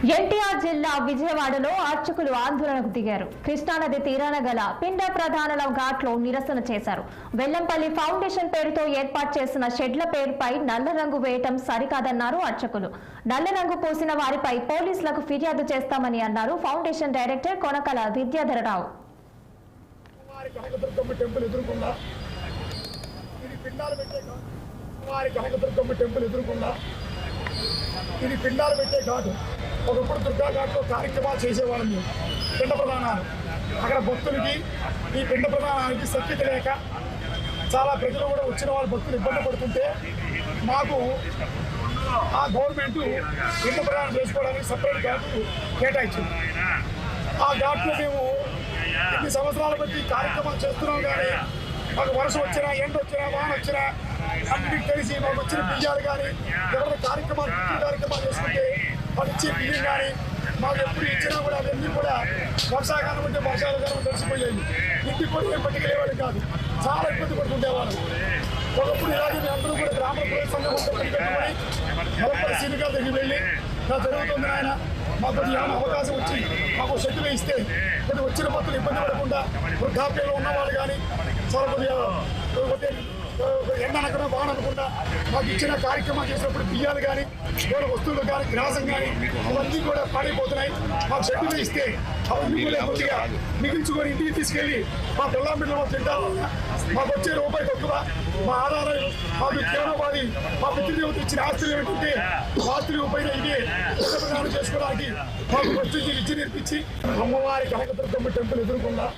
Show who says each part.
Speaker 1: ఎన్టీఆర్ జిల్లా విజయవాడలో అర్చకులు ఆందోళనకు దిగారు. కృష్ణానది తీరాన గల పిండ ప్రధానుల ఘాట్లో నిరసన చేశారు. వెల్లంపల్లి ఫౌండేషన్ పేరుతో ఏర్పాటు చేసిన షెడ్ల పేరుపై నల్ల రంగు వేయటం సరికాదన్నారు అర్చకులు. నల్ల రంగు పోసిన వారిపై పోలీసులకు ఫిర్యాదు చేస్తామని అన్నారు ఫౌండేషన్ డైరెక్టర్ కొనకల విద్యాధరరావు.
Speaker 2: ఇది పిండాలు పెట్టే ఘాటు. ఒకప్పుడు దుర్గా ఘాట్లో కార్యక్రమాలు చేసేవాళ్ళం. పిండ ప్రధానాలు అక్కడ భక్తులకి ఈ పిండ ప్రధానానికి శక్తి లేక చాలా ప్రజలు కూడా వచ్చిన వాళ్ళ భక్తులు ఇబ్బంది పడుతుంటే మాకు ఆ గవర్నమెంట్ పిండ ప్రదానం చేసుకోవడానికి సపరేట్ ఘాటు కేటాయించింది. ఆ ఘాట్లో మేము ఇన్ని సంవత్సరాల బట్టి కార్యక్రమాలు చేస్తున్నాం. కానీ మాకు వర్షం వచ్చినా, ఎండ వచ్చినా, వాన వచ్చినా అన్నిటికి తెలిసి మాకు వచ్చిన బియ్యాలు కానీ ఎవరైనా కార్యక్రమాలు చేసుకుంటే వాళ్ళు ఇచ్చే బియ్యం కానీ మాకు ఎప్పుడు ఇచ్చినా కూడా అవన్నీ కూడా వర్షాకాలం అంటే వర్షాకాలం తెలిసిపోయాయి. ఇంటికి కూడా ఏం పట్టుకెళ్ళేవాళ్ళు కాదు. చాలా ఇబ్బంది పడుతుండేవాళ్ళు. ఒకప్పుడు ఇలాగే మేము అందరూ కూడా గ్రామ ప్రజల సంఘం పెట్టుకొని మలపల్లి సీనిగా దగ్గరికి వెళ్ళి నా జరుగుతుంది ఆయన మాకు ఏమైనా అవకాశం వచ్చి మాకు శక్తులు ఇస్తే కొద్దిగా వచ్చిన భక్తులు ఇబ్బంది పడకుండా వృద్ధాప్యంలో ఉన్నవాళ్ళు కానీ చాలా కొద్దిగా ఎండనకుండా బాగునకుండా మాకు ఇచ్చిన కార్యక్రమాలు చేసినప్పుడు బియ్యాలు కానీ వేరే వస్తువులు కానీ గ్రాసం కానీ అవన్నీ కూడా పాడైపోతున్నాయి. మాకు షెడ్యూల్ ఇస్తే అవన్నీ కూడా కొద్దిగా మిగిల్చుకొని ఇంటికి తీసుకెళ్ళి మా పిల్లల పిల్లలు తింటారు. మాకు వచ్చే రూపాయి తక్కువ. మా ఆధారం మాకు కేవలవాది మా పితృదేవత ఇచ్చిన ఆస్తులు ఏమిటంటే ఆస్తులు పైన ఇదే ప్రదానం చేసుకోవడానికి మాకు వచ్చి ఇచ్చి నేర్పించి అమ్మవారి కనకదుర్గమ్మ టెంపుల్ ఎదుర్కొందా